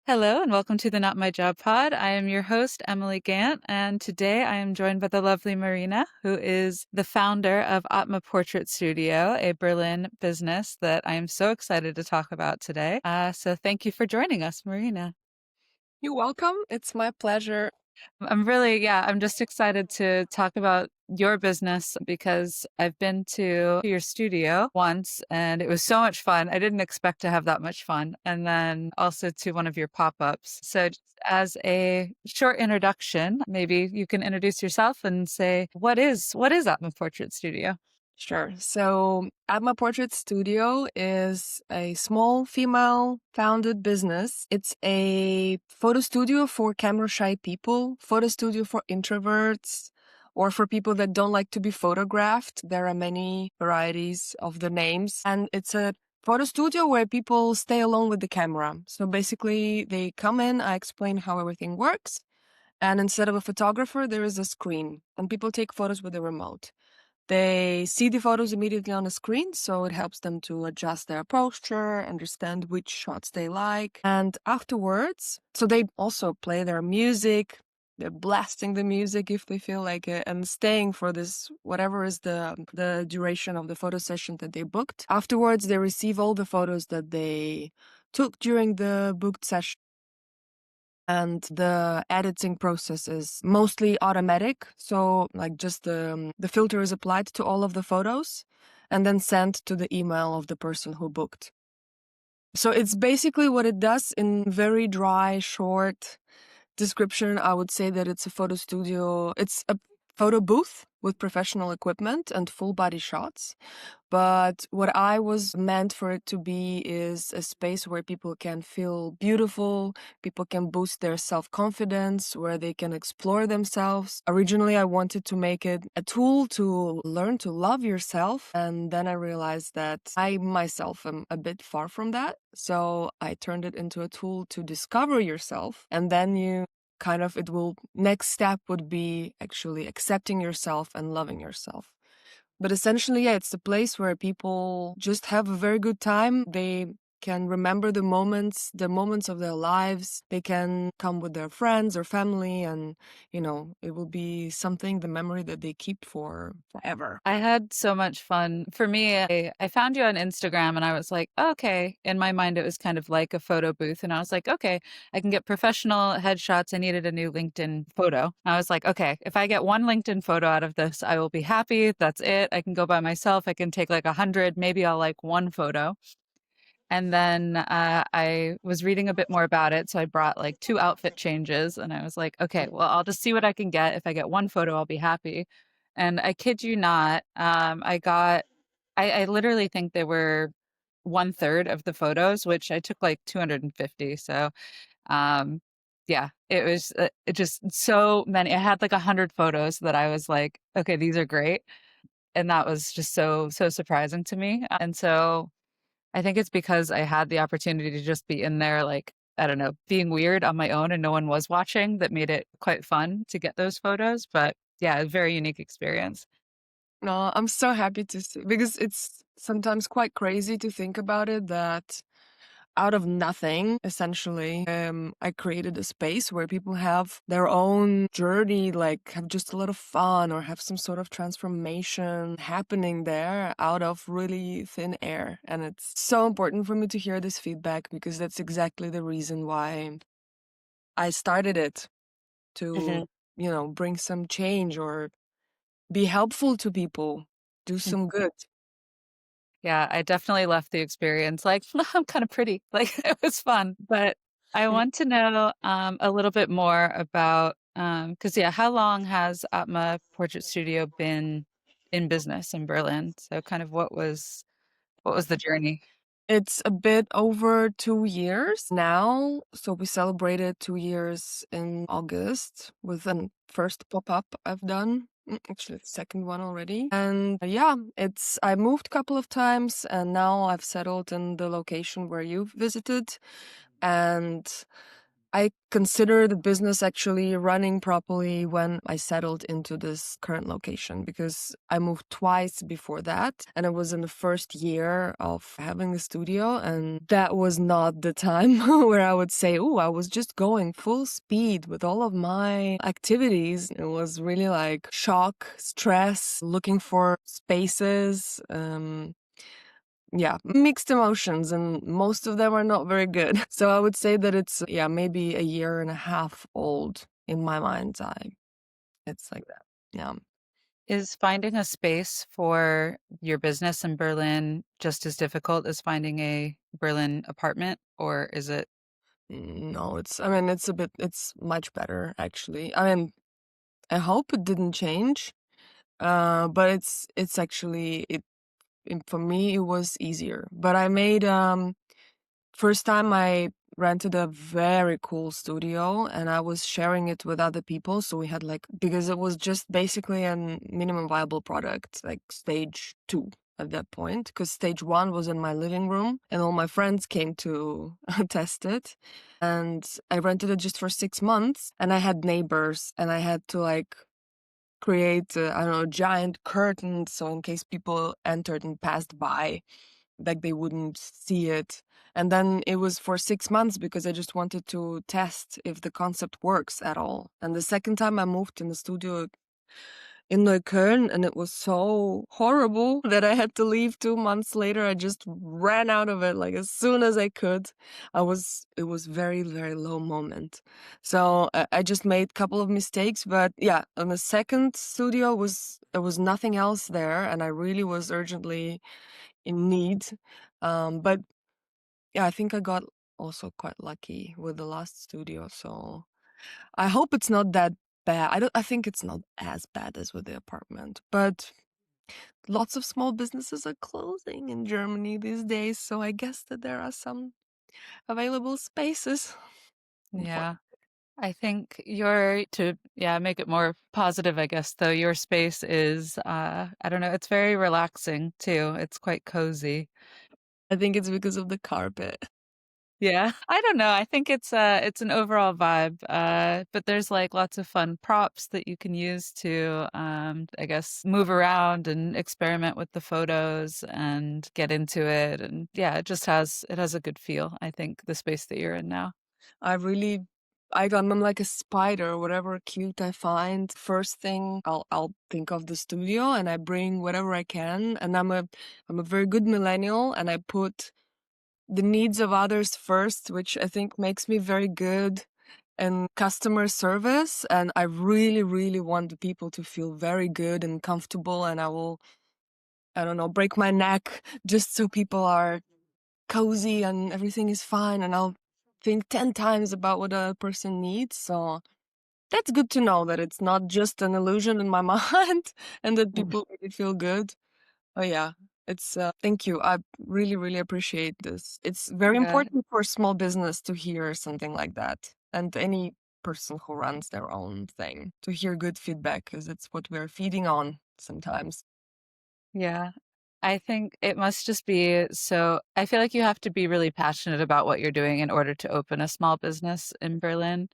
Hello and welcome to the Not My Job Pod. I am your host, Emily Gant, and today I am joined by the lovely Marina, who is the founder of Atma Portrait Studio, a Berlin business that I am so excited to talk about today. So thank you for joining us, Marina. You're welcome. It's my pleasure. I'm just excited to talk about your business because I've been to your studio once and it was so much fun. I didn't expect to have that much fun. And then also to one of your pop-ups. So just as a short introduction, maybe you can introduce yourself and say, what is Atma Portrait Studio? Sure. So, Atma Portrait Studio is a small female founded business. It's a photo studio for camera shy people, photo studio for introverts, or for people that don't like to be photographed. There are many varieties of the names. And it's a photo studio where people stay alone with the camera. So basically, they come in, I explain how everything works. And instead of a photographer, there is a screen, and people take photos with a remote. They see the photos immediately on the screen, so it helps them to adjust their posture, understand which shots they like. And afterwards, so they also play their music. They're blasting the music if they feel like it, and staying for this, whatever is the duration of the photo session that they booked. Afterwards, they receive all the photos that they took during the booked session, and the editing process is mostly automatic. So like just the filter is applied to all of the photos and then sent to the email of the person who booked. So it's basically what it does in very dry, short description. I would say that it's a photo studio. It's a photo booth with professional equipment and full body shots. But what I was meant for it to be is a space where people can feel beautiful, people can boost their self-confidence, where they can explore themselves. Originally, I wanted to make it a tool to learn to love yourself. And then I realized that I myself am a bit far from that. So I turned it into a tool to discover yourself. And then next step would be actually accepting yourself and loving yourself. But essentially, yeah, it's a place where people just have a very good time. They can remember the moments of their lives. They can come with their friends or family, and, it will be something, the memory that they keep for forever. I had so much fun. For me, I found you on Instagram and I was like, okay. In my mind, it was kind of like a photo booth. And I was like, okay, I can get professional headshots. I needed a new LinkedIn photo. I was like, okay, if I get one LinkedIn photo out of this, I will be happy. That's it. I can go by myself. I can take like 100. Maybe I'll like one photo. And then I was reading a bit more about it. So I brought like two outfit changes and I was like, okay, well, I'll just see what I can get. If I get one photo, I'll be happy. And I kid you not, I literally think they were one third of the photos, which I took like 250. So, um, yeah, it just so many. I had like 100 photos that I was like, okay, these are great. And that was just so surprising to me. And so I think it's because I had the opportunity to just be in there, like, I don't know, being weird on my own and no one was watching that made it quite fun to get those photos. But yeah, a very unique experience. No, I'm so happy to see, because it's sometimes quite crazy to think about it, that out of nothing, essentially, I created a space where people have their own journey, like have just a lot of fun or have some sort of transformation happening there out of really thin air. And it's so important for me to hear this feedback, because that's exactly the reason why I started it, Hmm. to, bring some change or be helpful to people, do some good. Yeah, I definitely left the experience like, I'm kind of pretty. Like it was fun. But I want to know a little bit more about, because yeah, how long has Atma Portrait Studio been in business in Berlin? So kind of what was the journey? It's a bit over 2 years now. So we celebrated 2 years in August with a first pop-up I've done. Actually, the second one already. And yeah, I moved a couple of times and now I've settled in the location where you've visited. And I consider the business actually running properly when I settled into this current location, because I moved twice before that, and it was in the first year of having the studio, and that was not the time where I would say, oh, I was just going full speed with all of my activities. It was really like shock, stress, looking for spaces. Yeah, mixed emotions, and most of them are not very good. So I would say that it's, yeah, maybe a year and a half old in my mind's eye. It's like that. Yeah. Is finding a space for your business in Berlin just as difficult as finding a Berlin apartment, or is it? No, I mean, it's much better actually. I mean, I hope it didn't change. But it's actually, for me, it was easier. But I made, first time I rented a very cool studio, and I was sharing it with other people. So we had like, because it was just basically a minimum viable product, like stage 2 at that point, because stage 1 was in my living room and all my friends came to test it. And I rented it just for 6 months, and I had neighbors, and I had to like create, I don't know, giant curtains so in case people entered and passed by, like they wouldn't see it. And then it was for 6 months because I just wanted to test if the concept works at all. And the second time I moved in the studio in Neukölln, and it was so horrible that I had to leave 2 months later. I just ran out of it like as soon as I could. It was very, very low moment. So I just made a couple of mistakes, but yeah, on the second studio there was nothing else there, and I really was urgently in need. But yeah, I think I got also quite lucky with the last studio. So I hope it's not that bad. I think it's not as bad as with the apartment, but lots of small businesses are closing in Germany these days, so I guess that there are some available spaces. Yeah. I think your to yeah, make it more positive, I guess, though, your space is I don't know, it's very relaxing too. It's quite cozy. I think it's because of the carpet. Yeah. I don't know. I think it's an overall vibe. But there's like lots of fun props that you can use to I guess move around and experiment with the photos and get into it. And yeah, it has a good feel, I think, the space that you're in now. I really, I'm like a spider. Whatever cute I find, first thing I'll think of the studio, and I bring whatever I can. And I'm a very good millennial, and I put the needs of others first, which I think makes me very good in customer service. And I really, really want the people to feel very good and comfortable. And I don't know, break my neck just so people are cozy and everything is fine. And I'll think 10 times about what a person needs. So that's good to know that it's not just an illusion in my mind, and that people really feel good. Oh yeah, thank you. I really, really appreciate this. It's very Yeah. important for small business to hear something like that, and any person who runs their own thing to hear good feedback, because it's what we're feeding on sometimes. Yeah. I think it must just be so I feel like you have to be really passionate about what you're doing in order to open a small business in Berlin.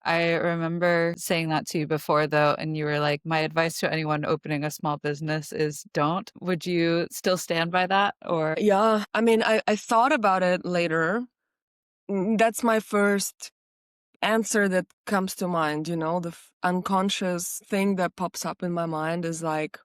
I remember saying that to you before though, and you were like, my advice to anyone opening a small business is don't. Would you still stand by that or? Yeah, I mean, I thought about it later. That's my first answer that comes to mind. The unconscious thing that pops up in my mind is like,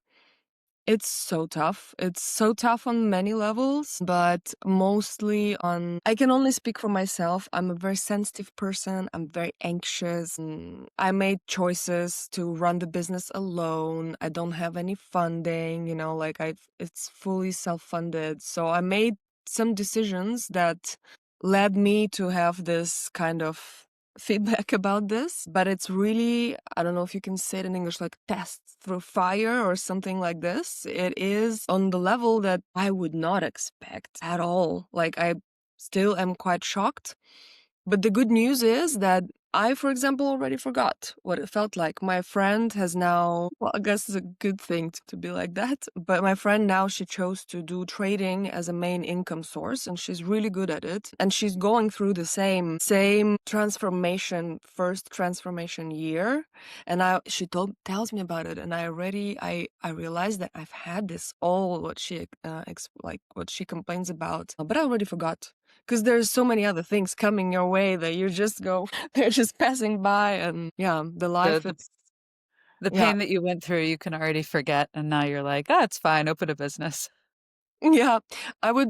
it's so tough. It's so tough on many levels, but mostly I can only speak for myself. I'm a very sensitive person. I'm very anxious. And I made choices to run the business alone. I don't have any funding, like it's fully self-funded. So I made some decisions that led me to have this kind of feedback about this, but it's really, I don't know if you can say it in English, like test through fire or something like this. It is on the level that I would not expect at all. Like I still am quite shocked. But the good news is that I, for example, already forgot what it felt like. My friend has now, well, I guess it's a good thing to be like that. But my friend now, she chose to do trading as a main income source, and she's really good at it. And she's going through the same transformation, first transformation year. And she tells me about it, and I realized that I've had this all what she like what she complains about, but I already forgot. Because there's so many other things coming your way that you just go, they're just passing by, and yeah, the The life, the it's, the yeah, pain that you went through, you can already forget, and now you're like, "Oh, it's fine, open a business." yeah,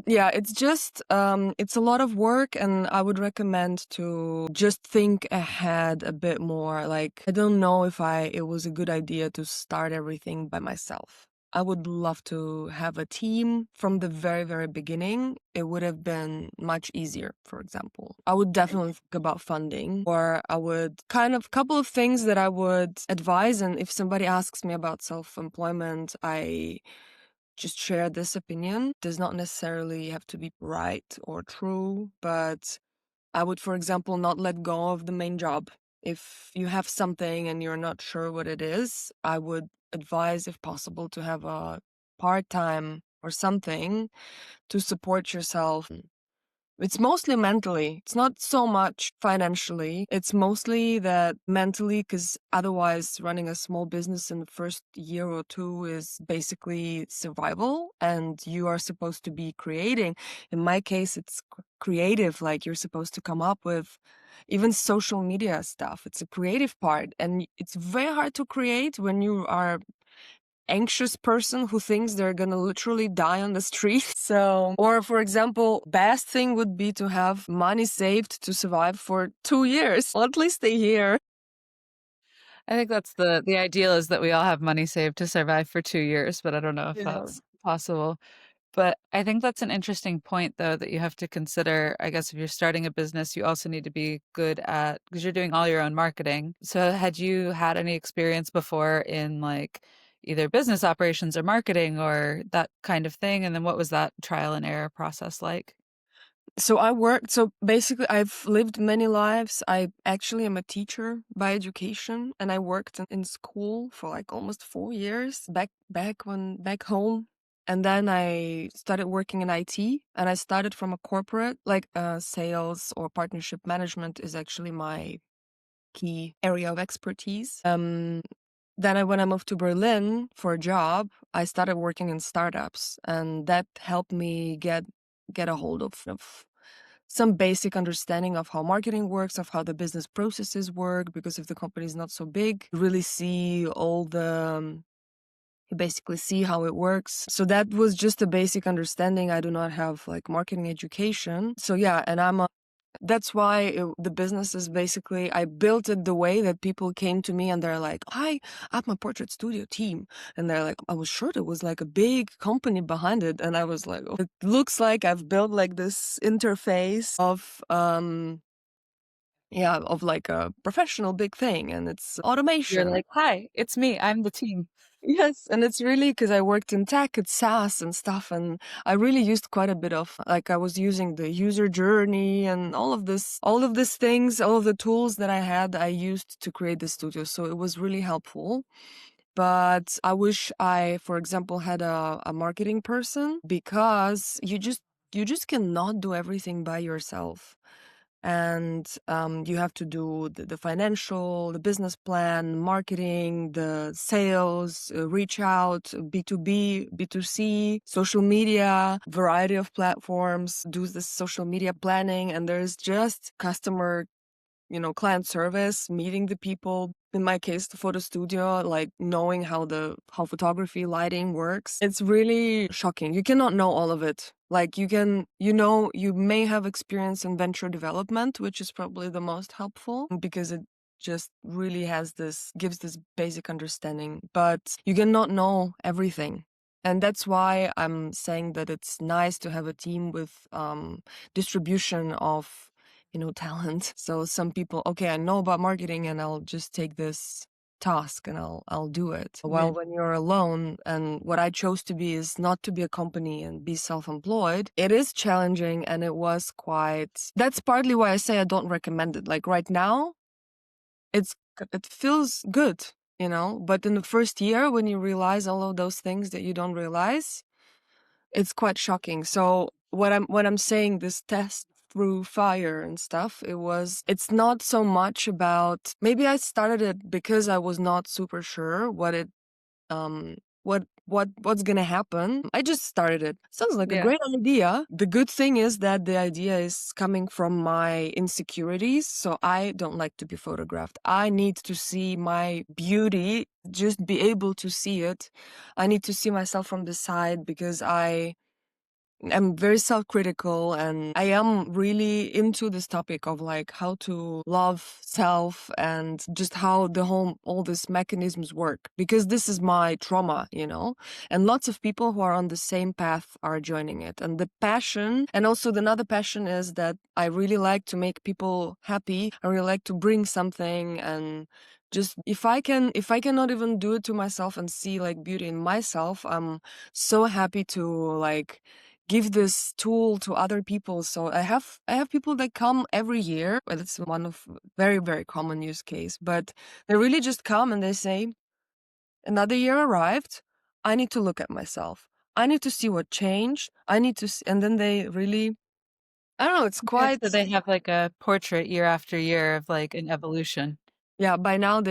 yeah, it's just, it's a lot of work, and I would recommend to just think ahead a bit more. Like, I don't know if it was a good idea to start everything by myself. I would love to have a team from the very, very beginning. It would have been much easier, for example. I would definitely think about funding, or I would couple of things that I would advise. And if somebody asks me about self-employment, I just share this opinion. Does not necessarily have to be right or true, but I would, for example, not let go of the main job. If you have something and you're not sure what it is, I would advise, if possible, to have a part-time or something to support yourself. It's mostly mentally. It's not so much financially. It's mostly that mentally, because otherwise, running a small business in the first year or two is basically survival, and you are supposed to be creating. In my case, it's creative. Like, you're supposed to come up with even social media stuff. It's a creative part, and it's very hard to create when you are anxious person who thinks they're gonna literally die on the street. So, or for example, best thing would be to have money saved to survive for 2 years, or at least a year. I think that's the ideal is that we all have money saved to survive for 2 years, but I don't know if Yeah. that's possible. But I think that's an interesting point, though, that you have to consider. I guess if you're starting a business, you also need to be good at because you're doing all your own marketing. So had you had any experience before in like either business operations or marketing or that kind of thing? And then what was that trial and error process like? So basically, I've lived many lives. I actually am a teacher by education, and I worked in school for like almost 4 years back home. And then I started working in IT, and I started from a corporate, like sales or partnership management is actually my key area of expertise. When I moved to Berlin for a job, I started working in startups, and that helped me get a hold of some basic understanding of how marketing works, of how the business processes work. Because if the company is not so big, you really see you basically see how it works. So that was just a basic understanding. I do not have like marketing education. So yeah, and that's why the business is basically, I built it the way that people came to me and they're like, hi, Atma Portrait Studio team. And they're like, I was sure there was like a big company behind it. And I was like, oh, it looks like I've built like this interface of like a professional big thing, and it's You're automation. like, "Hi, it's me. I'm the team." Yes, and it's really because I worked in tech, it's SaaS and stuff, and I really used quite a bit of, like, I was using the user journey and all of these things, all of the tools that I had, I used to create the studio. So it was really helpful. But I wish I, for example, had a marketing person, because you just cannot do everything by yourself. And you have to do the financial, the business plan, marketing, the sales, reach out, B2B, B2C, social media, variety of platforms, do the social media planning. And there's just customer, client service, meeting the people. In my case, the photo studio, like knowing how photography, lighting works. It's really shocking. You cannot know all of it. Like, you may have experience in venture development, which is probably the most helpful, because it just really gives this basic understanding, but you cannot know everything. And that's why I'm saying that it's nice to have a team with distribution of talent. So some people, okay, I know about marketing and I'll just take this task and I'll do it. Yeah. While when you're alone, and what I chose to be is not to be a company and be self-employed, it is challenging, and it was quite, that's partly why I say I don't recommend it. Like right now, it feels good, you know, but in the first year when you realize all of those things that you don't realize, it's quite shocking. So what I'm saying, this test through fire and stuff, it's not so much about, maybe I started it because I was not super sure um what's gonna happen. I just started it. Sounds like a Yeah. great idea. The good thing is that the idea is coming from my insecurities, so I don't like to be photographed. I need to see my beauty, just be able to see it. I need to see myself from the side because I'm very self-critical, and I am really into this topic of like how to love self and just how all these mechanisms work, because this is my trauma, you know, and lots of people who are on the same path are joining it. And the passion, and also another passion is that I really like to make people happy. I really like to bring something, and just if I cannot even do it to myself and see like beauty in myself, I'm so happy to like give this tool to other people. So I have people that come every year. Well, it's one of very, very common use case, but they really just come and they say, another year arrived. I need to look at myself. I need to see what changed. I need to see, and then they really, I don't know, it's Okay, quite, so they have like a portrait year after year of like an evolution. yeah, by now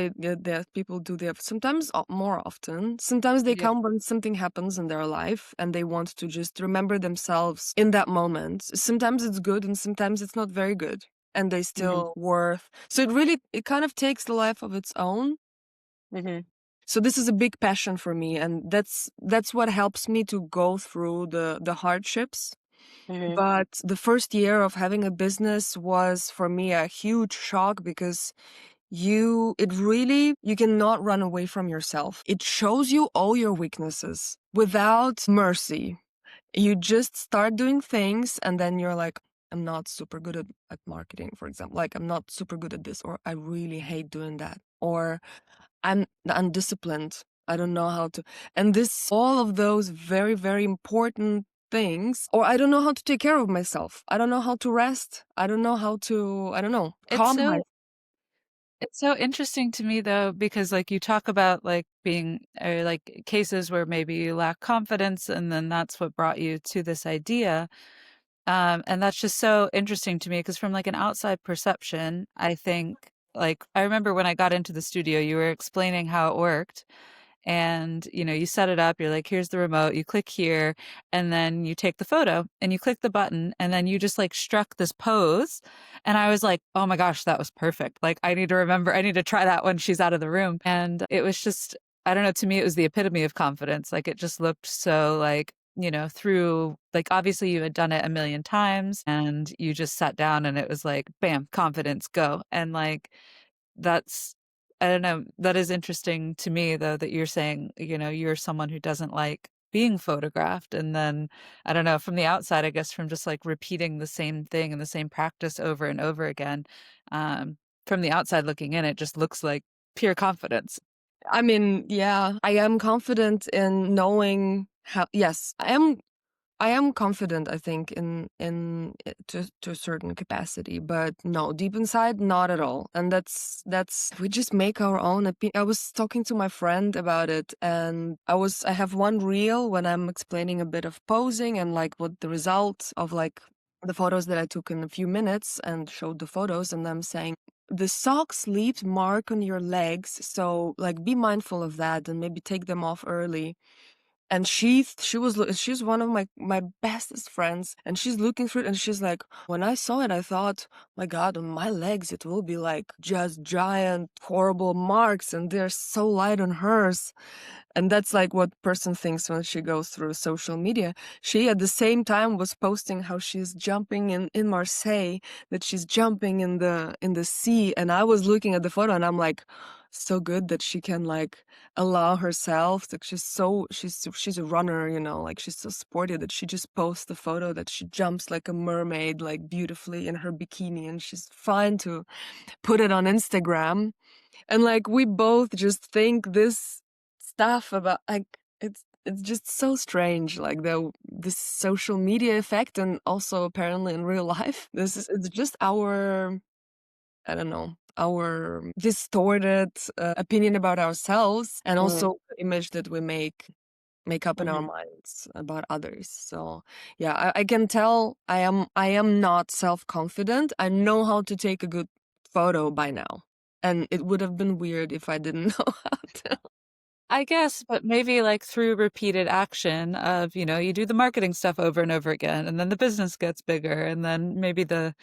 people do that sometimes more often. Sometimes they Yeah. come when something happens in their life and they want to just remember themselves in that moment. Sometimes it's good and sometimes it's not very good, and they Hmm. still worth. So it kind of takes the life of its own. Hmm. So this is a big passion for me, and that's what helps me to go through the hardships. Hmm. But the first year of having a business was for me a huge shock, because you cannot run away from yourself. It shows you all your weaknesses without mercy. You just start doing things and then you're like, I'm not super good at marketing, for example. Like, I'm not super good at this, or I really hate doing that, or I'm undisciplined. I don't know how to. And all of those very, very important things, or I don't know how to take care of myself. I don't know how to rest. I don't know how to, I don't know, It's calm so my. it's so interesting to me though, because like you talk about like being or like cases where maybe you lack confidence and then that's what brought you to this idea. And that's just so interesting to me because from like an outside perception, I think like I remember when I got into the studio, you were explaining how it worked. And you set it up, you're like, here's the remote, you click here, and then you take the photo and you click the button, and then you just like struck this pose. And I was like, oh my gosh, that was perfect. Like, I need to try that when she's out of the room. And it was just, I don't know, to me it was the epitome of confidence. Like, it just looked so like, through like obviously you had done it a million times and you just sat down and it was like bam, confidence, go. And like that's, I don't know, that is interesting to me though, that you're saying, you're someone who doesn't like being photographed. And then, I don't know, from the outside, I guess from just like repeating the same thing and the same practice over and over again, um, from the outside looking in, it just looks like pure confidence. I mean, yeah, I am confident in knowing how. Yes, I am confident, I think, to a certain capacity, but no, deep inside, not at all. And that's we just make our own opinion. I was talking to my friend about it, and I have one reel when I'm explaining a bit of posing and like what the result of like the photos that I took in a few minutes, and showed the photos, and I'm saying, the socks leave mark on your legs, so like be mindful of that and maybe take them off early. And she's one of my bestest friends, and she's looking through it, and she's like, when I saw it, I thought, my God, on my legs it will be like just giant horrible marks, and they're so light on hers. And that's like what person thinks when she goes through social media. She at the same time was posting how she's jumping in Marseille, that she's jumping in the sea. And I was looking at the photo and I'm like, so good that she can like allow herself, like she's a runner, like she's so sporty that she just posts the photo that she jumps like a mermaid, like beautifully in her bikini, and she's fine to put it on Instagram. And like we both just think this stuff about like it's just so strange, like this social media effect, and also apparently in real life it's just our, I don't know, our distorted opinion about ourselves, and also the image that we make up in our Mm-hmm. minds about others. So yeah, I can tell I am not self-confident. I know how to take a good photo by now. And it would have been weird if I didn't know how to. I guess, but maybe like through repeated action of, you do the marketing stuff over and over again, and then the business gets bigger, and then maybe the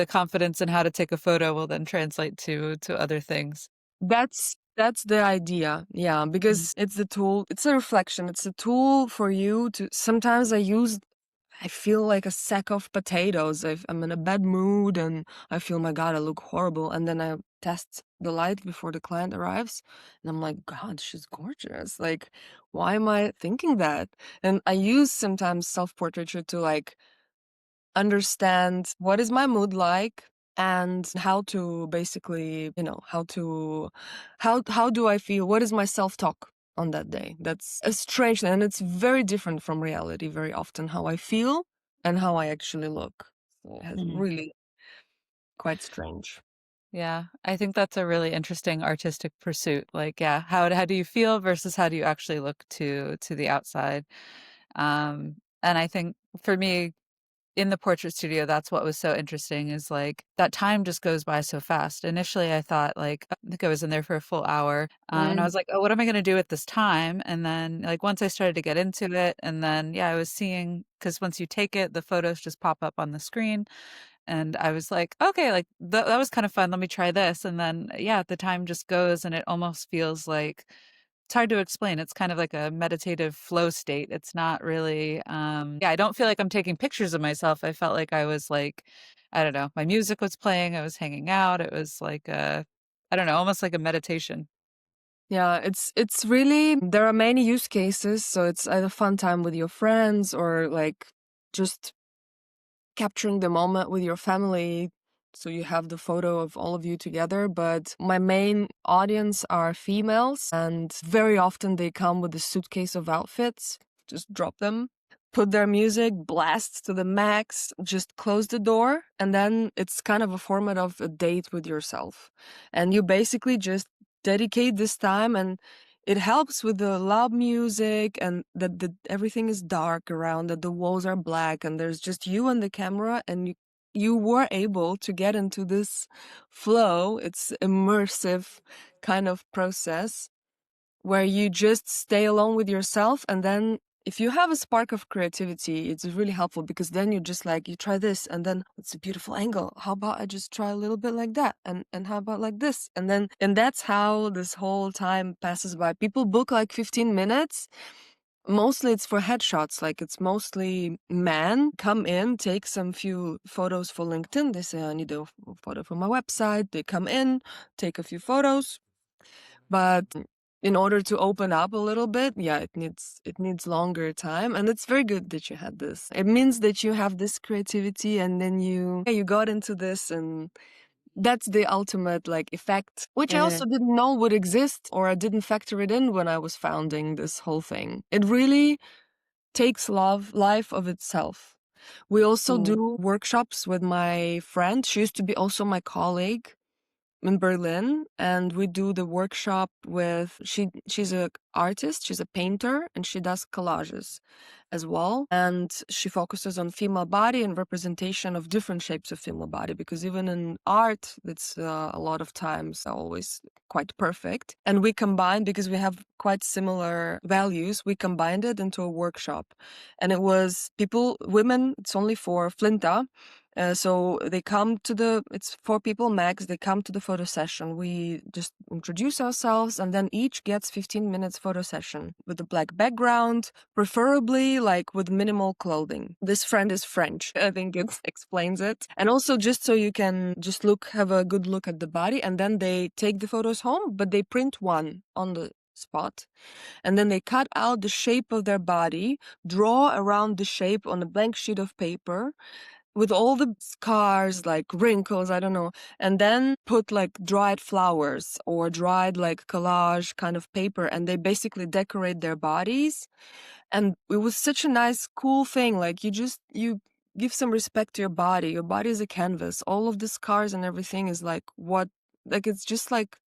confidence in how to take a photo will then translate to other things. That's the idea. Yeah, Mhm. because it's the tool, it's a reflection. It's a tool for you to sometimes I feel like a sack of potatoes. I'm in a bad mood and I feel, my God, I look horrible. And then I test the light before the client arrives. And I'm like, God, she's gorgeous. Like, why am I thinking that? And I use sometimes self-portraiture to like understand what is my mood like and how to basically, how do I feel? What is my self-talk on that day? That's a strange thing, and it's very different from reality very often, how I feel and how I actually look. So it's Mhm. really quite strange. Yeah, I think that's a really interesting artistic pursuit. Like, yeah, how do you feel versus how do you actually look to the outside? And I think for me, in the portrait studio, that's what was so interesting is like that time just goes by so fast. Initially, I thought like I think I was in there for a full hour, and I Mm. was like, oh, what am I going to do at this time? And then like once I started to get into it, and then yeah, I was seeing because once you take it, the photos just pop up on the screen. And I was like, okay, like that was kind of fun. Let me try this. And then, yeah, the time just goes and it almost feels like it's hard to explain. It's kind of like a meditative flow state. It's not really, yeah, I don't feel like I'm taking pictures of myself. I felt like I was like, I don't know, my music was playing, I was hanging out. It was like I don't know, almost like a meditation. Yeah, it's really, there are many use cases. So it's either fun time with your friends or like just capturing the moment with your family. So you have the photo of all of you together. But my main audience are females, and very often they come with a suitcase of outfits. Just drop them, put their music, blast to the max, just close the door. And then it's kind of a format of a date with yourself. And you basically just dedicate this time, and it helps with the loud music and that everything is dark around, that the walls are black and there's just you and the camera, and you were able to get into this flow. It's immersive kind of process where you just stay alone with yourself. And then if you have a spark of creativity, it's really helpful, because then you just like, you try this, and then it's a beautiful angle. How about I just try a little bit like that? And how about like this? And that's how this whole time passes by. People book like 15 minutes. Mostly it's for headshots. Like, it's mostly men come in, take some few photos for LinkedIn. They say, I need a photo for my website. They come in, take a few photos. But in order to open up a little bit, yeah, it needs longer time. And it's very good that you had this. It means that you have this creativity, and then you got into this, and that's the ultimate like effect, which I Yeah. also didn't know would exist, or I didn't factor it in when I was founding this whole thing. It really takes life of itself. We also Mm. do workshops with my friend. She used to be also my colleague in Berlin, and we do the workshop with, she's a artist, she's a painter, and she does collages as well. And she focuses on female body and representation of different shapes of female body, because even in art, it's a lot of times always quite perfect. And we combined, because we have quite similar values, we combined it into a workshop. And it was women, it's only for Flinta. So they come to it's 4 people max. They come to the photo session. We just introduce ourselves, and then each gets 15 minutes photo session with a black background, preferably like with minimal clothing. This friend is French. I think it explains it. And also just so you can just have a good look at the body, and then they take the photos home, but they print one on the spot. And then they cut out the shape of their body, draw around the shape on a blank sheet of paper, with all the scars, like wrinkles, I don't know, and then put like dried flowers or dried like collage kind of paper, and they basically decorate their bodies. And it was such a nice, cool thing. Like, you give some respect to your body. Your body is a canvas. All of the scars and everything is like what Like it's just like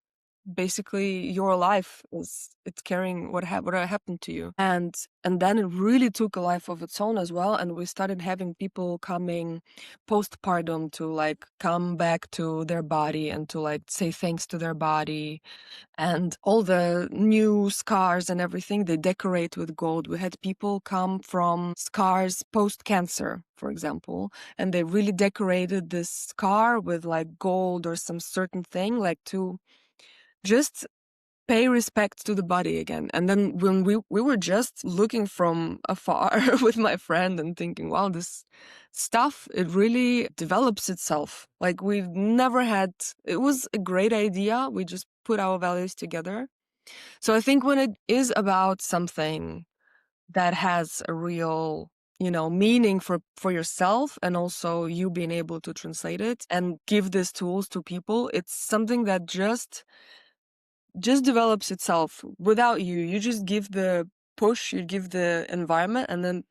basically your life is it's carrying what happened to you, and then it really took a life of its own as well, and we started having people coming postpartum to like come back to their body and to like say thanks to their body, and all the new scars and everything they decorate with gold. We had people come from scars post cancer, for example, and they really decorated this scar with like gold or some certain thing, like to just pay respect to the body again. And then when we were just looking from afar with my friend and thinking, wow, this stuff, it really develops itself. Like we've never had, it was a great idea. We just put our values together. So I think when it is about something that has a real, you know, meaning for yourself, and also you being able to translate it and give these tools to people, it's something that just develops itself without you. You just give the push, you give the environment, and then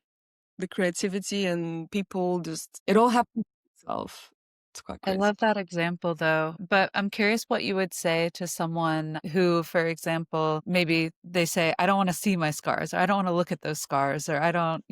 the creativity and people just, it all happens itself. It's quite I crazy. love that example though, but I'm curious what you would say to someone who, for example, maybe they say, I don't want to see my scars, or I don't want to look at those scars, or I don't,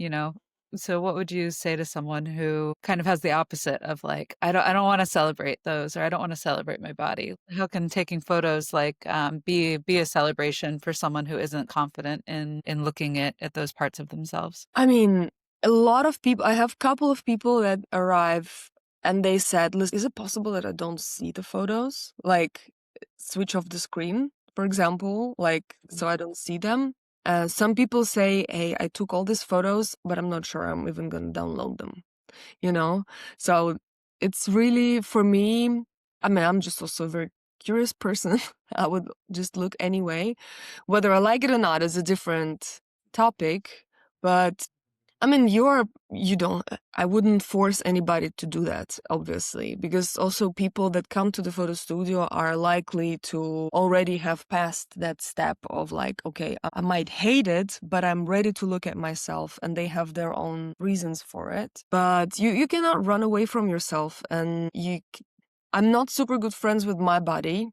so what would you say to someone who kind of has the opposite of like, I don't want to celebrate those, or I don't want to celebrate my body? How can taking photos like be a celebration for someone who isn't confident in looking at those parts of themselves? I mean, a lot of people, I have a couple of people that arrive and they said, listen, is it possible that I don't see the photos? Like, switch off the screen, for example, like, so I don't see them. Some people say, hey, I took all these photos, but I'm not sure I'm even going to download them, you know? So it's really, for me, I mean, I'm just also a very curious person. I would just look anyway. Whether I like it or not is a different topic. But I mean, you don't, I wouldn't force anybody to do that, obviously, because also people that come to the photo studio are likely to already have passed that step of like, okay, I might hate it, but I'm ready to look at myself, and they have their own reasons for it. But you cannot run away from yourself, and I'm not super good friends with my body.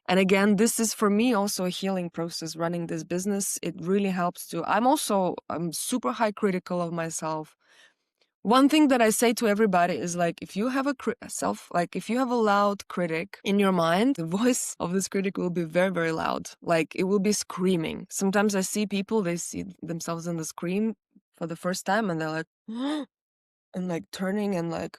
And again, this is for me also a healing process running this business. It really helps to, I'm super high critical of myself. One thing that I say to everybody is like, if you have if you have a loud critic in your mind, the voice of this critic will be very, very loud. Like it will be screaming. Sometimes I see people, they see themselves in the screen for the first time and they're like, and like turning and like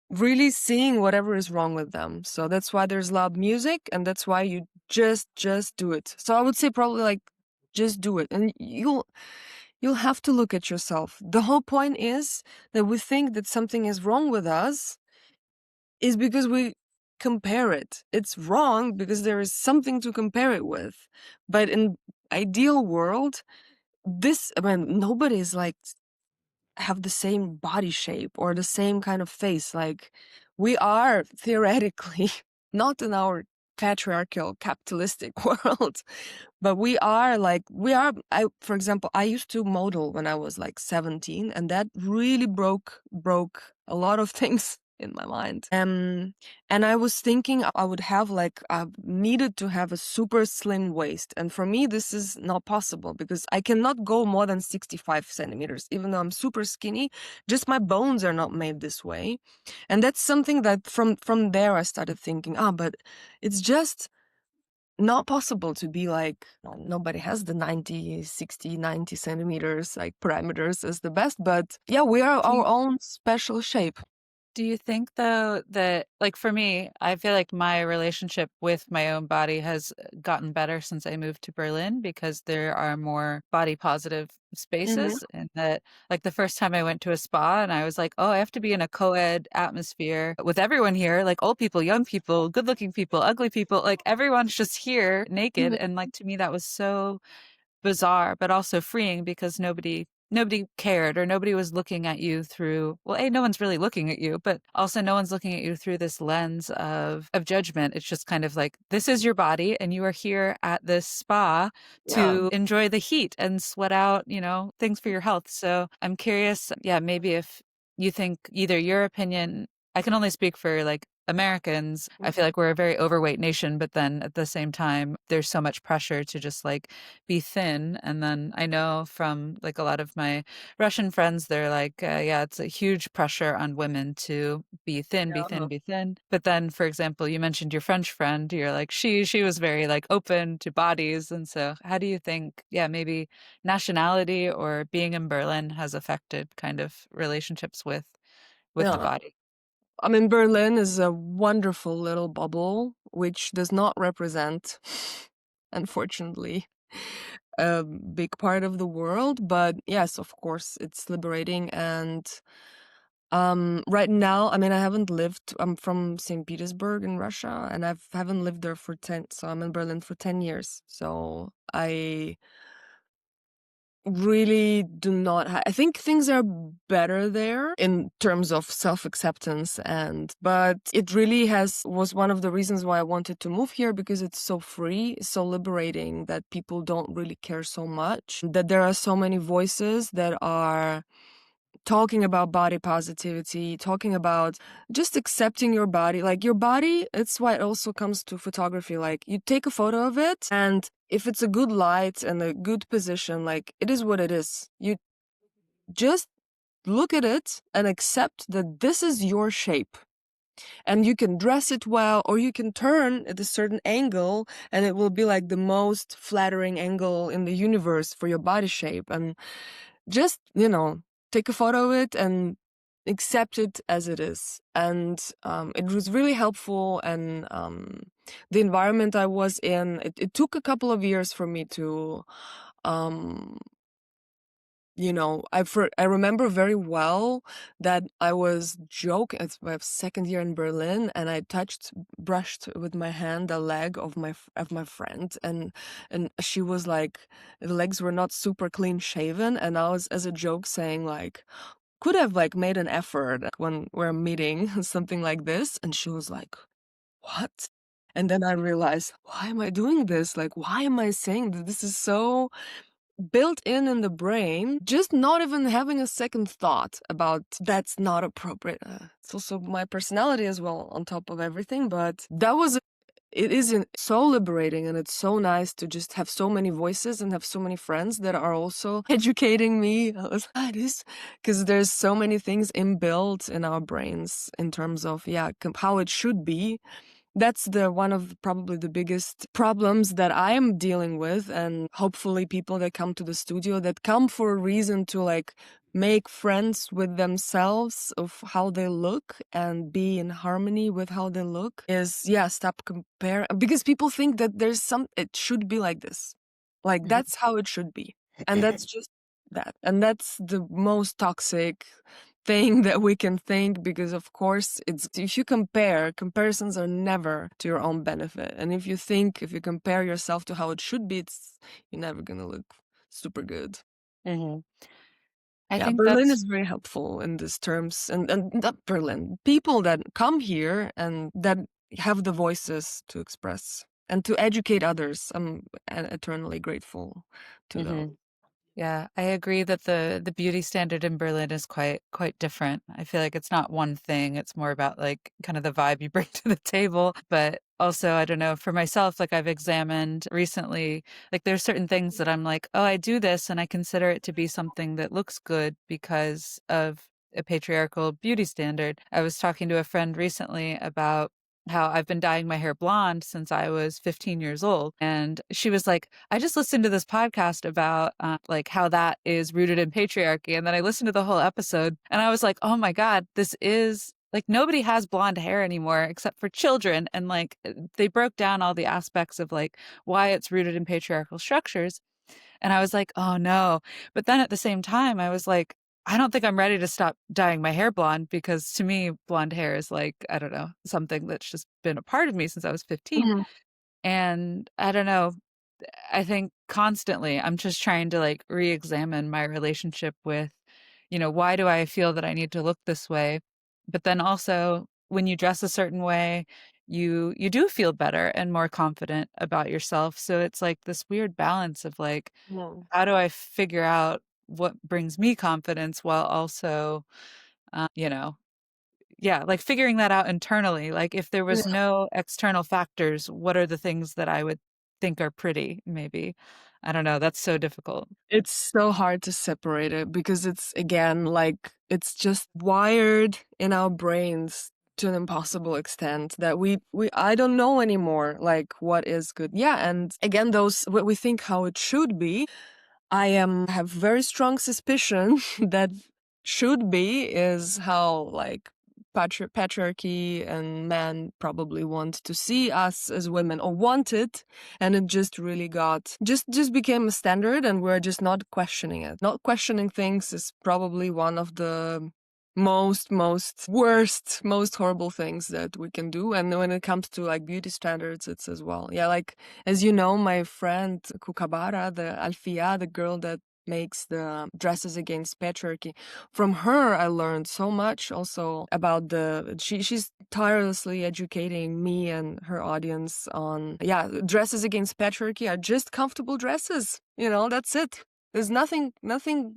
really seeing whatever is wrong with them. So that's why there's loud music, and that's why you just do it. So I would say probably like just do it, and you'll have to look at yourself. The whole point is that we think that something is wrong with us is because we compare it. It's wrong because there is something to compare it with. But in ideal world, I mean, nobody's like have the same body shape or the same kind of face. Like we are theoretically not in our patriarchal capitalistic world, but for example, I used to model when I was like 17, and that really broke a lot of things in my mind. And I was thinking I would have I needed to have a super slim waist. And for me, this is not possible because I cannot go more than 65 centimeters, even though I'm super skinny. Just my bones are not made this way. And that's something that from there I started thinking, but it's just not possible to be like, nobody has the 90, 60, 90 centimeters like parameters as the best, but yeah, we are Do our you own special shape. Do you think though that like for me, I feel like my relationship with my own body has gotten better since I moved to Berlin because there are more body positive Hmm. spaces, and that like the first time I went to a spa and I was like, "Oh, I have to be in a co-ed atmosphere with everyone here, like old people, young people, good-looking people, ugly people, like everyone's just here naked." Hmm. And like to me that was so bizarre, but also freeing because nobody cared, or nobody was looking at you through, well, no one's really looking at you, but also no one's looking at you through this lens of judgment. It's just kind of like, this is your body and you are here at this spa Yeah. to enjoy the heat and sweat out, things for your health. So I'm curious, yeah, maybe if you think either your opinion I can only speak for like Americans. I feel like we're a very overweight nation, but then at the same time, there's so much pressure to just like be thin. And then I know from like a lot of my Russian friends, they're like, yeah, it's a huge pressure on women to be thin, be thin, Yeah. be thin. But then, for example, you mentioned your French friend. You're like, she was very like open to bodies. And so, how do you think, yeah, maybe nationality or being in Berlin has affected kind of relationships with the Yeah. body? I mean, Berlin is a wonderful little bubble, which does not represent, unfortunately, a big part of the world. But yes, of course, it's liberating. And right now, I mean, I haven't lived, I'm from St. Petersburg in Russia, and I haven't lived there for 10, so I'm in Berlin for 10 years. So I really do not I think things are better there in terms of self-acceptance, but it really was one of the reasons why I wanted to move here, because it's so free, so liberating, that people don't really care so much, that there are so many voices that are talking about body positivity, talking about just accepting your body. Like your body, it's why it also comes to photography. Like you take a photo of it, and if it's a good light and a good position, like it is what it is. You just look at it and accept that this is your shape. And you can dress it well, or you can turn at a certain angle, and it will be like the most flattering angle in the universe for your body shape. And just, take a photo of it and accept it as it is. And it was really helpful. And the environment I was in, it took a couple of years for me to, um, I remember very well that I was joking. It's my second year in Berlin, and I brushed with my hand the leg of my friend, and she was like, the legs were not super clean shaven, and I was, as a joke, saying like, could have like made an effort when we're meeting, something like this, and she was like, what? And then I realized, why am I doing this? Like, why am I saying that? This is so built in the brain, just not even having a second thought about that's not appropriate. It's also my personality as well, on top of everything. But it is so liberating, and it's so nice to just have so many voices and have so many friends that are also educating me. I was like, this, because there's so many things inbuilt in our brains in terms of, yeah, how it should be. That's one of probably the biggest problems that I am dealing with, and hopefully people that come to the studio, that come for a reason to like make friends with themselves of how they look and be in harmony with how they look, is, yeah, stop compare, because people think that it should be like this, like Mhm. that's how it should be, and that's just that, and that's the most toxic thing that we can think, because of course, it's, if you comparisons are never to your own benefit. And if you compare yourself to how it should be, you're never gonna look super good. Mhm. I Yeah, think Berlin that's is very helpful in these terms, and not Berlin, people that come here and that have the voices to express and to educate others. I'm eternally grateful to them. Mhm. Yeah, I agree that the beauty standard in Berlin is quite different. I feel like it's not one thing, it's more about like kind of the vibe you bring to the table. But also, I don't know, for myself, like I've examined recently, like there's certain things that I'm like, oh, I do this and I consider it to be something that looks good because of a patriarchal beauty standard. I was talking to a friend recently about how I've been dyeing my hair blonde since I was 15 years old. And she was like, I just listened to this podcast about like how that is rooted in patriarchy. And then I listened to the whole episode and I was like, oh my God, this is like nobody has blonde hair anymore except for children. And like they broke down all the aspects of like why it's rooted in patriarchal structures. And I was like, oh no. But then at the same time, I was like, I don't think I'm ready to stop dyeing my hair blonde because to me, blonde hair is like, I don't know, something that's just been a part of me since I was 15. Mhm. And I don't know, I think constantly I'm just trying to like re-examine my relationship with, why do I feel that I need to look this way? But then also when you dress a certain way, you do feel better and more confident about yourself. So it's like this weird balance of like, Yeah. how do I figure out what brings me confidence while also, uh, you know, yeah, like figuring that out internally. Like if there was Yeah. no external factors, what are the things that I would think are pretty, maybe? I don't know. That's so difficult. It's so hard to separate it because it's, again, like it's just wired in our brains to an impossible extent that we I don't know anymore like what is good. Yeah, and again, those what we think how it should be, I have very strong suspicion that should be is how like patriarchy and men probably want to see us as women or want it, and it just really got just became a standard, and we're just not questioning it. Not questioning things is probably one of the most worst, most horrible things that we can do. And when it comes to like beauty standards, it's as well. Yeah, like as you know, my friend Kukabara, the Alfia, the girl that makes the dresses against patriarchy, from her I learned so much also about she's tirelessly educating me and her audience on, yeah, dresses against patriarchy are just comfortable dresses. That's it. There's nothing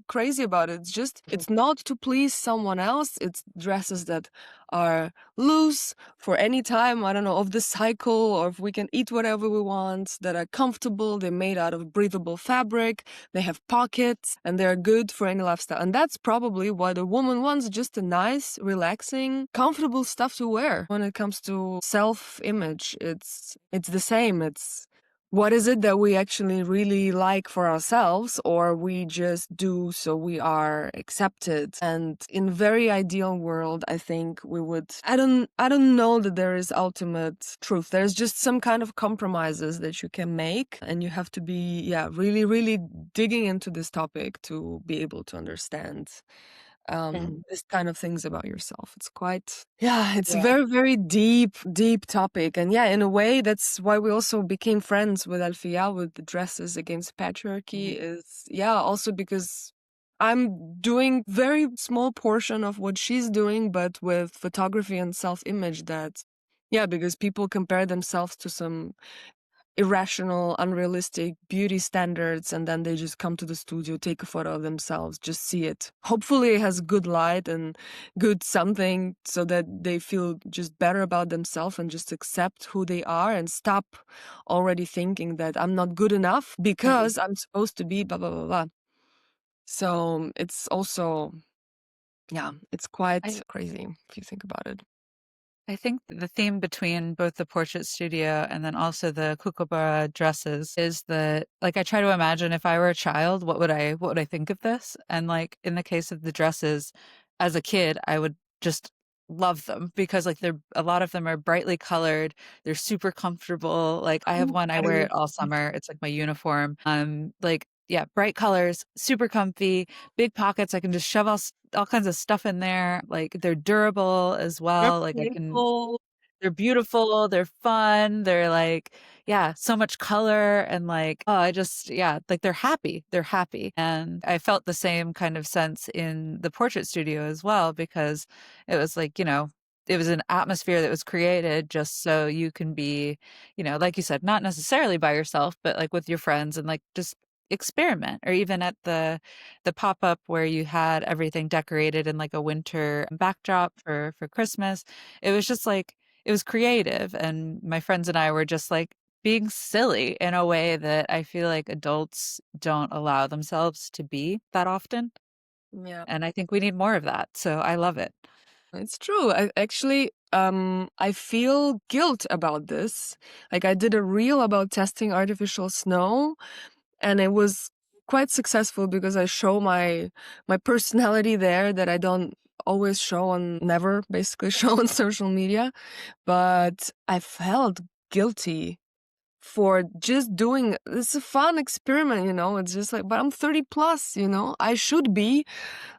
crazy about it. It's just, it's not to please someone else. It's dresses that are loose for any time, I don't know, of the cycle, or if we can eat whatever we want, that are comfortable, they're made out of breathable fabric, they have pockets, and they're good for any lifestyle. And that's probably what a woman wants, just a nice, relaxing, comfortable stuff to wear. When it comes to self-image, it's the same. It's what is it that we actually really like for ourselves, or we just do so we are accepted? And in very ideal world, I think we would, I don't know that there is ultimate truth. There's just some kind of compromises that you can make, and you have to be, yeah, really, really digging into this topic to be able to understand this kind of things about yourself. It's quite, yeah, it's a Yeah. very, very deep topic. And yeah, in a way, that's why we also became friends with Alfia, with the dresses against patriarchy, is, yeah, also because I'm doing very small portion of what she's doing, but with photography and self-image. That, yeah, because people compare themselves to some irrational, unrealistic beauty standards, and then they just come to the studio, take a photo of themselves, just see it. Hopefully it has good light and good something so that they feel just better about themselves and just accept who they are and stop already thinking that I'm not good enough because I'm supposed to be blah blah blah blah. So it's also, yeah, it's quite I crazy if you think about it. I think the theme between both the portrait studio and then also the kookaburra dresses is that, like, I try to imagine if I were a child, what would I think of this? And like in the case of the dresses, as a kid, I would just love them because like a lot of them are brightly colored, they're super comfortable. Like I have one, I wear it all summer. It's like my uniform. Like yeah, bright colors, super comfy, big pockets. I can just shove all kinds of stuff in there. Like they're durable as They're well. Like playful. they're beautiful, they're fun, they're like, yeah, so much color and like, oh, yeah, like they're happy. They're happy. And I felt the same kind of sense in the portrait studio as well, because it was like, it was an atmosphere that was created just so you can be, like you said, not necessarily by yourself, but like with your friends and like just experiment. Or even at the pop-up where you had everything decorated in like a winter backdrop for Christmas. It was just like it was creative, and my friends and I were just like being silly in a way that I feel like adults don't allow themselves to be that often. Yeah. And I think we need more of that. So I love it. It's true. I actually, I feel guilt about this. Like I did a reel about testing artificial snow, and it was quite successful because I show my personality there that I don't always show on, never basically show on social media. But I felt guilty for just doing, it's a fun experiment. It's just like, but I'm 30 plus, I should be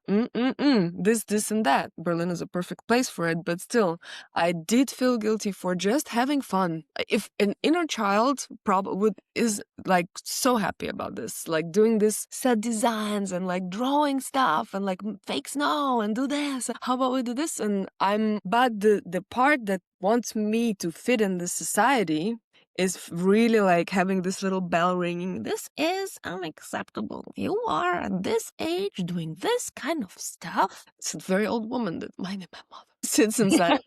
this and that. Berlin is a perfect place for it, but still, I did feel guilty for just having fun. If an inner child probably is like so happy about this, like doing this set designs and like drawing stuff and like fake snow and do this. How about we do this? But the part that wants me to fit in this society is really like having this little bell ringing. This is unacceptable. You are at this age doing this kind of stuff. It's a very old woman that might be my mother. sits inside.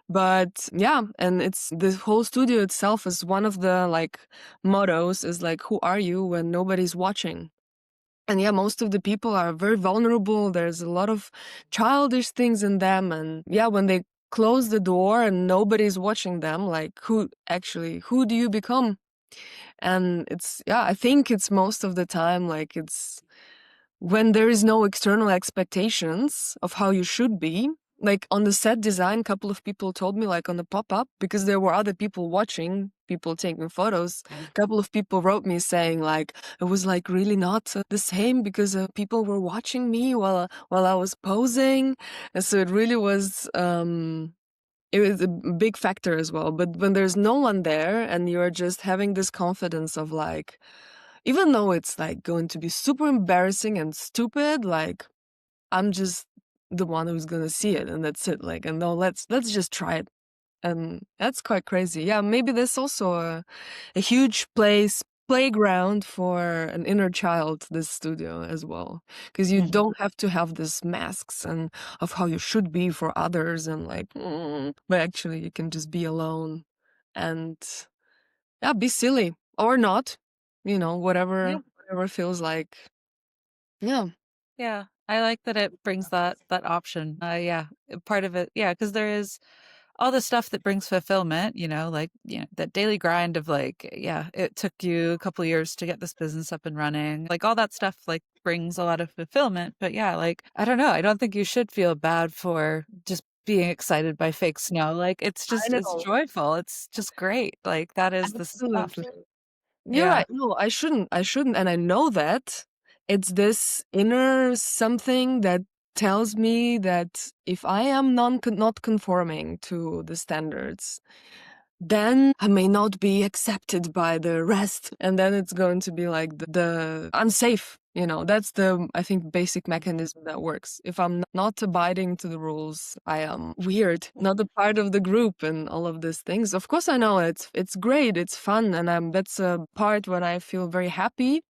But yeah, and it's the whole studio itself is one of the like mottos is like, who are you when nobody's watching? And yeah, most of the people are very vulnerable. There's a lot of childish things in them. And yeah, when they close the door and nobody's watching them, like who do you become? And it's, yeah, I think it's most of the time, like it's when there is no external expectations of how you should be. Like on the set design, couple of people told me, like on the pop-up, because there were other people watching, people taking photos, a couple of people wrote me saying like it was like really not the same because people were watching me while I was posing. And so it really was it was a big factor as well. But when there's no one there and you're just having this confidence of like, even though it's like going to be super embarrassing and stupid, like I'm just the one who's gonna see it and that's it. Like, and no, let's just try it. And that's quite crazy. Yeah, maybe there's also a huge playground for an inner child, this studio as well. Because you Mhm. don't have to have these masks and of how you should be for others and like but actually you can just be alone and yeah, be silly or not, Yeah. whatever feels like. Yeah. Yeah. I like that it brings that option. Yeah, part of it. Yeah, because there is all the stuff that brings fulfillment, like, that daily grind of like, yeah, it took you a couple years to get this business up and running. Like all that stuff like brings a lot of fulfillment. But yeah, like, I don't know. I don't think you should feel bad for just being excited by fake snow. Like I it's know. joyful. It's just great. Like that is the stuff. Absolutely. You're Yeah. right. No, I shouldn't, and I know that it's this inner something that tells me that if I am not conforming to the standards, then I may not be accepted by the rest. And then it's going to be like the unsafe. That's the, I think, basic mechanism that works. If I'm not abiding to the rules, I am weird, not a part of the group and all of these things. Of course, I know it's great, it's fun. And that's a part when I feel very happy,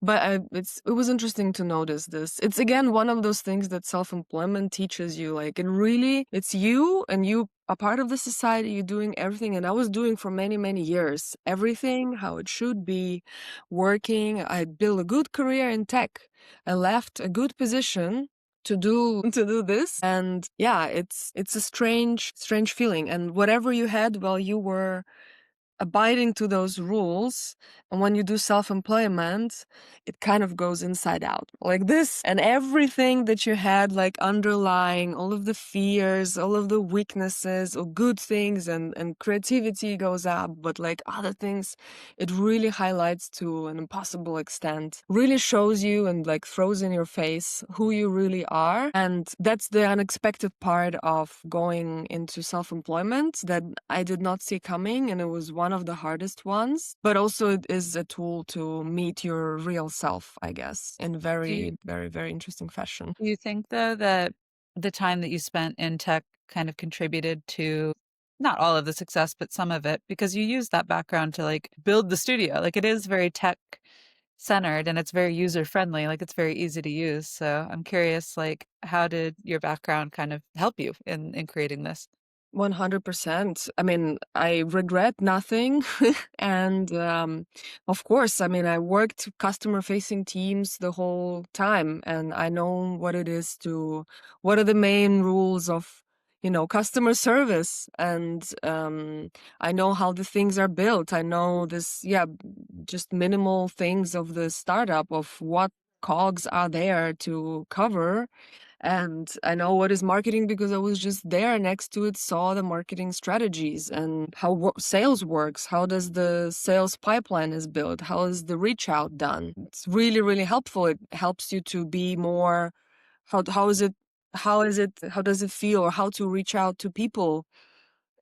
but it was interesting to notice this. It's again one of those things that self-employment teaches you. Like it's you and you are part of the society. You're doing everything, and I was doing for many, many years everything how it should be, working. I built a good career in tech. I left a good position to do this, and yeah, it's a strange feeling. And whatever you had while you were abiding to those rules, and when you do self-employment, it kind of goes inside out like this, and everything that you had like underlying, all of the fears, all of the weaknesses or good things, and creativity goes up, but like other things, it really highlights to an impossible extent, really shows you and like throws in your face who you really are. And that's the unexpected part of going into self-employment that I did not see coming, and it was one of the hardest ones, but also it is a tool to meet your real self, I guess, in Do you, very, very, very interesting fashion. do you think though that the time that you spent in tech kind of contributed to not all of the success, but some of it because you use that background to like build the studio. Like it is very tech centered and it's very user friendly. Like it's very easy to use. So I'm curious, like, how did your background kind of help you in creating this? 100%. I mean, I regret nothing. And of course, I mean, I worked customer facing teams the whole time, and I know what are the main rules of, customer service. And I know how the things are built. I know this, yeah, just minimal things of the startup of what cogs are there to cover. And I know what is marketing because I was just there next to it, saw the marketing strategies and how sales works. How does the sales pipeline is built? How is the reach out done? It's really, really helpful. It helps you to be more, how does it feel, or how to reach out to people.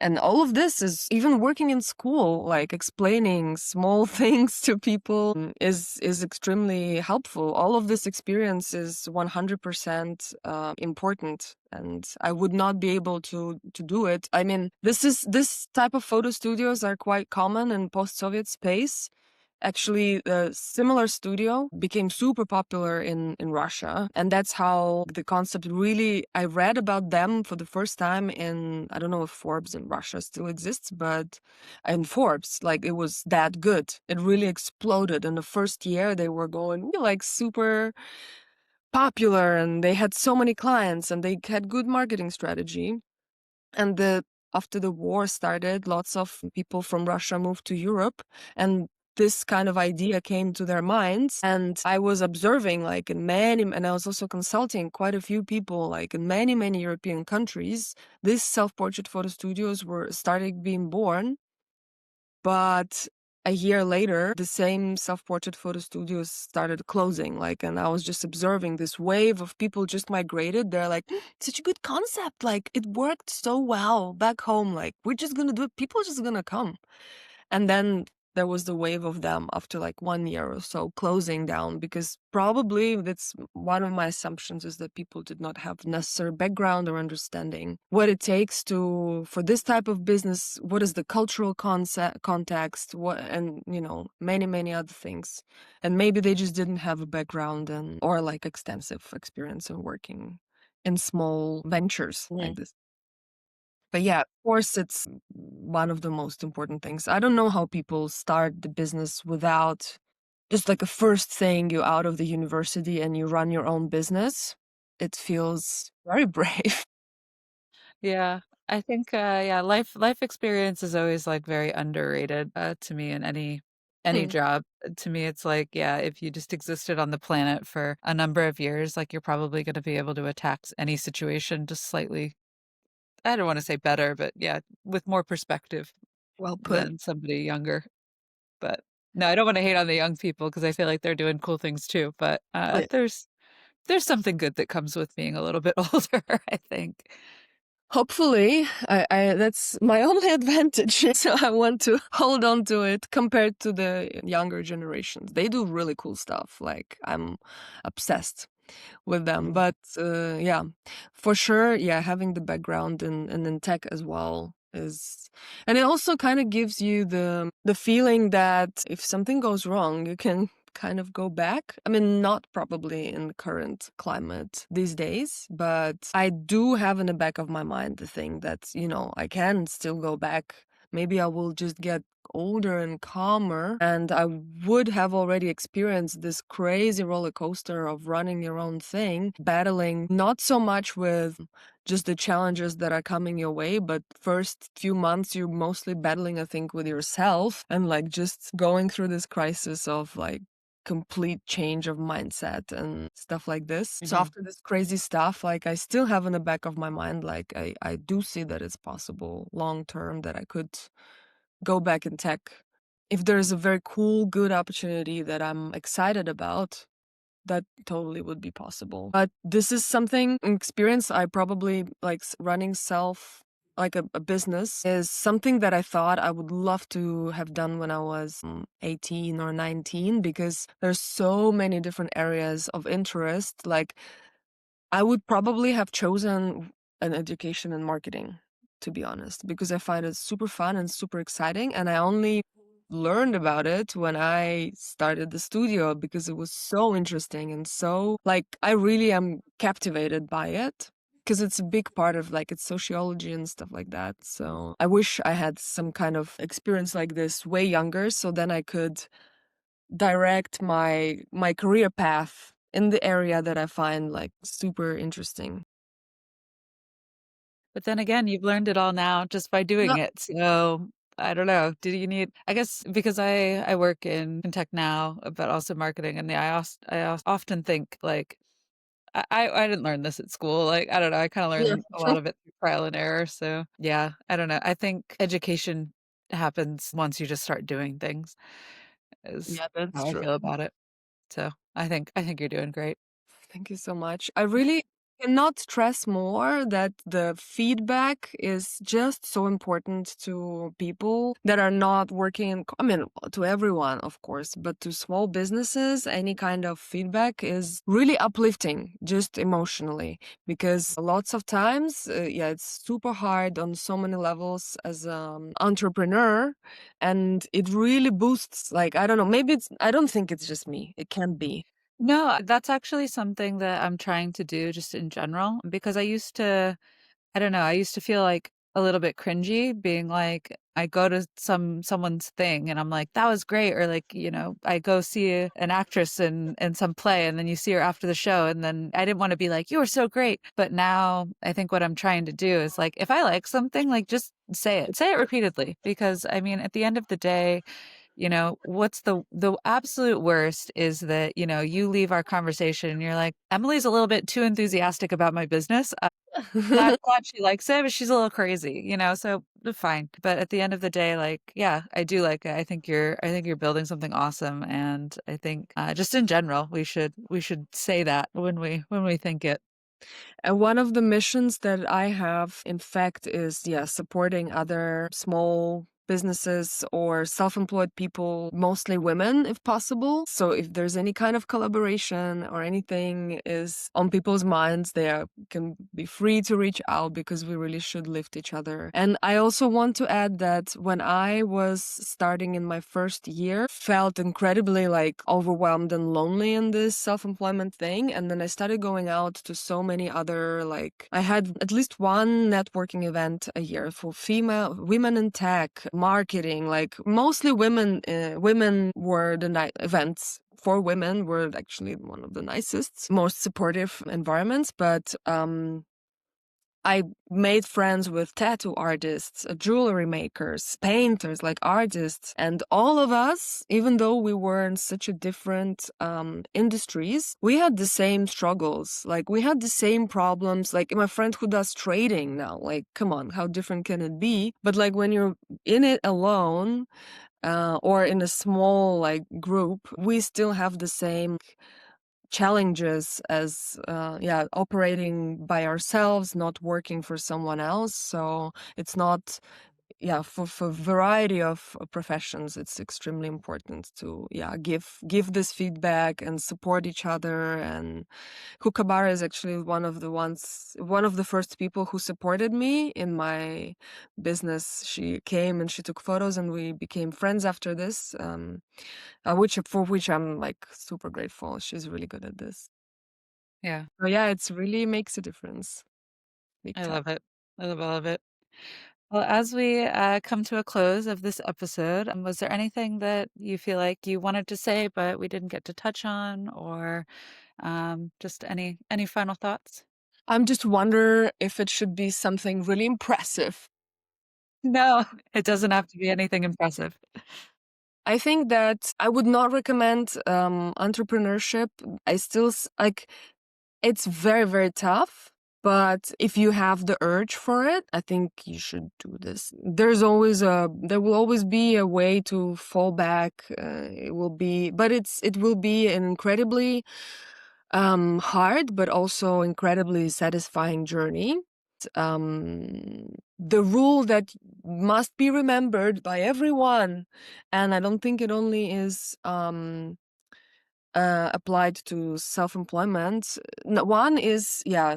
And all of this is even working in school, like explaining small things to people is extremely helpful. All of this experience is 100% important, and I would not be able to do it. I mean, this type of photo studios are quite common in post-Soviet space. Actually, a similar studio became super popular in Russia. And that's how the concept really, I read about them for the first time in, I don't know if Forbes in Russia still exists, but in Forbes, like it was that good. It really exploded. In the first year, they were going like super popular and they had so many clients and they had good marketing strategy. And after the war started, lots of people from Russia moved to Europe, and this kind of idea came to their minds. And I was observing, like in many, and I was also consulting quite a few people, like in many, many European countries, these self-portrait photo studios were starting being born. But a year later, the same self-portrait photo studios started closing. Like, and I was just observing this wave of people just migrated. They're like, such a good concept. Like, it worked so well back home. Like, we're just gonna do it. People are just gonna come. And then there was the wave of them after like 1 year or so closing down, because probably that's one of my assumptions, is that people did not have necessary background or understanding what it takes to for this type of business, what is the cultural context, what, and many, many other things. And maybe they just didn't have a background and or like extensive experience in working in small ventures like this. But yeah, of course, it's one of the most important things. I don't know how people start the business without just like a first thing, you out of the university and you run your own business. It feels very brave. Yeah. I think yeah, life experience is always like very underrated to me in any Hmm. job. To me it's like, yeah, if you just existed on the planet for a number of years, like you're probably going to be able to attack any situation just slightly, I don't want to say better, but yeah, with more perspective Well put. than somebody younger. But no, I don't want to hate on the young people because I feel like they're doing cool things too, but Oh, yeah. there's something good that comes with being a little bit older, I think. Hopefully, I that's my only advantage. So I want to hold on to it compared to the younger generations. They do really cool stuff. Like I'm obsessed with them. But yeah, for sure, yeah, having the background in tech as well is, and it also kind of gives you the feeling that if something goes wrong, you can kind of go back. I mean, not probably in the current climate these days, but I do have in the back of my mind the thing that, I can still go back. Maybe I will just get older and calmer, and I would have already experienced this crazy roller coaster of running your own thing, battling not so much with just the challenges that are coming your way, but first few months you're mostly battling, I think, with yourself and like just going through this crisis of like complete change of mindset and stuff like this. So Mhm. after this crazy stuff, like I still have in the back of my mind, like I do see that it's possible long term that I could go back in tech. If there's a very cool, good opportunity that I'm excited about, that totally would be possible. But this is something experience I probably like running like a business is something that I thought I would love to have done when I was 18 or 19, because there's so many different areas of interest. Like I would probably have chosen an education in marketing, to be honest, because I find it super fun and super exciting. And I only learned about it when I started the studio because it was so interesting and so like I really am captivated by it because it's a big part of like its sociology and stuff like that. So I wish I had some kind of experience like this way younger, so then I could direct my career path in the area that I find like super interesting. But then again, you've learned it all now just by doing Yeah. it. So I don't know. Do you need, I guess, because I work in tech now, but also marketing, and often think like I didn't learn this at school. Like I don't know. I kind of Yeah. learned a lot of it through trial and error. So yeah, I don't know. I think education happens once you just start doing things. Is Yeah, that's how I true. feel about it. So I think you're doing great. Thank you so much. I really cannot stress more that the feedback is just so important to people that are not working. I mean, to everyone, of course, but to small businesses, any kind of feedback is really uplifting, just emotionally, because lots of times, yeah, it's super hard on so many levels as an entrepreneur, and it really boosts. Like, I don't know, maybe it's. I don't think it's just me. It can be. No, that's actually something that I'm trying to do just in general because I don't know, I used to feel like a little bit cringy being like, I go to someone's thing and I'm like, that was great. Or like, I go see an actress in some play and then you see her after the show. And then I didn't want to be like, you were so great. But now I think what I'm trying to do is like, if I like something, like just say it repeatedly. Because I mean, at the end of the day, what's the absolute worst is that, you leave our conversation and you're like, Emily's a little bit too enthusiastic about my business. Glad she likes it, but she's a little crazy, so fine. But at the end of the day, like, yeah, I do like it. I think you're building something awesome. And I think just in general, we should say that when we think it. And one of the missions that I have, in fact, is, yeah, supporting other small businesses or self-employed people, mostly women, if possible. So if there's any kind of collaboration or anything is on people's minds, can be free to reach out because we really should lift each other. And I also want to add that when I was starting in my first year, felt incredibly like overwhelmed and lonely in this self-employment thing. And then I started going out to so many other, like, I had at least one networking event a year for women in tech, marketing, like mostly women. Women were the events for women were actually one of the nicest, most supportive environments. But I made friends with tattoo artists, jewelry makers, painters, like artists. And all of us, even though we were in such a different industries, we had the same struggles. Like, we had the same problems. Like, my friend who does trading now, like, come on, how different can it be? But like, when you're in it alone, or in a small like group, we still have the same challenges as yeah, operating by ourselves, not working for someone else. So it's not, yeah, for variety of professions, it's extremely important to, yeah, give this feedback and support each other. And Kukabara is actually one of the first people who supported me in my business. She came and she took photos and we became friends after this, for which I'm like super grateful. She's really good at this. Yeah, So yeah, it's really makes a difference. Big I time. love it. I love it. Well, as we come to a close of this episode, was there anything that you feel like you wanted to say but we didn't get to touch on, or just any final thoughts? I'm just wonder if it should be something really impressive. No, it doesn't have to be anything impressive. I think that I would not recommend entrepreneurship. I still like, it's very, very tough. But if you have the urge for it, I think you should do this. There will always be a way to fall back. It will be an incredibly hard, but also incredibly satisfying journey. The rule that must be remembered by everyone, and I don't think it only is applied to self-employment. One is, yeah,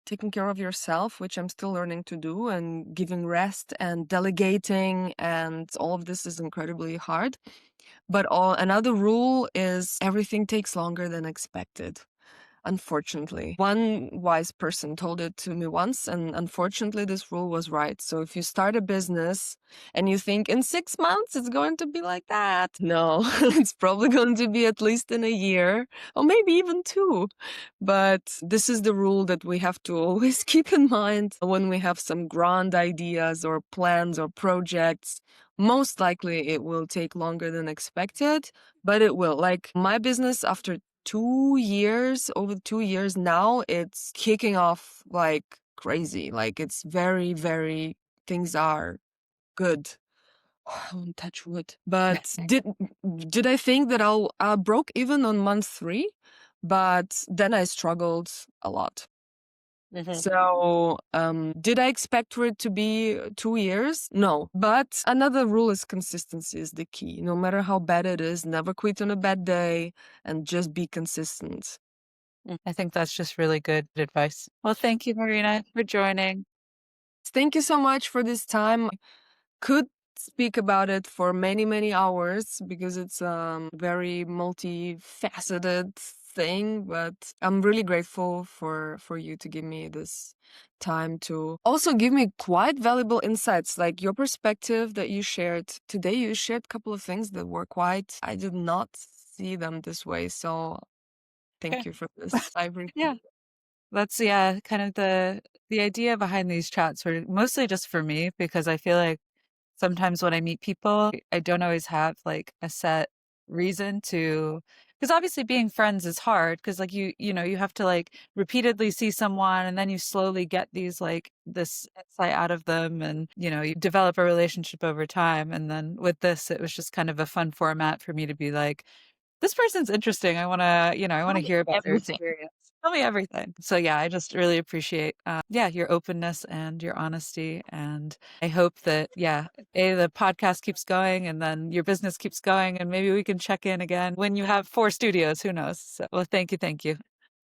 taking care of yourself, which I'm still learning to do, and giving rest and delegating, and all of this is incredibly hard. But another rule is everything takes longer than expected. Unfortunately, one wise person told it to me once, and unfortunately, this rule was right. So if you start a business and you think in 6 months it's going to be like that, no, it's probably going to be at least in a year or maybe even two. But this is the rule that we have to always keep in mind when we have some grand ideas or plans or projects. Most likely it will take longer than expected, but it will. Like my business, after 2 years, over 2 years now, it's kicking off like crazy. Like it's very, very, things are good. I won't touch wood. But did I think that I broke even on month 3? But then I struggled a lot. So, did I expect for it to be 2 years? No. But another rule is consistency is the key. No matter how bad it is, never quit on a bad day and just be consistent. I think that's just really good advice. Well, thank you, Marina, for joining. Thank you so much for this time. Could speak about it for many, many hours because it's a very multifaceted thing, but I'm really grateful for you to give me this time to also give me quite valuable insights, like your perspective that you shared today. You shared a couple of things that were quite, I did not see them this way. So thank Okay. you for this. I appreciate Yeah. it. That's yeah, kind of the idea behind these chats were mostly just for me because I feel like sometimes when I meet people, I don't always have like a set reason to, because obviously being friends is hard because like you have to like repeatedly see someone and then you slowly get these like this insight out of them and you develop a relationship over time. And then with this, it was just kind of a fun format for me to be like, this person's interesting. I want Tell to me hear about their everything. experience. Tell me everything. So yeah, I just really appreciate, yeah, your openness and your honesty. And I hope that, yeah, the podcast keeps going and then your business keeps going and maybe we can check in again when you have 4 studios, who knows? So, well, thank you. Thank you.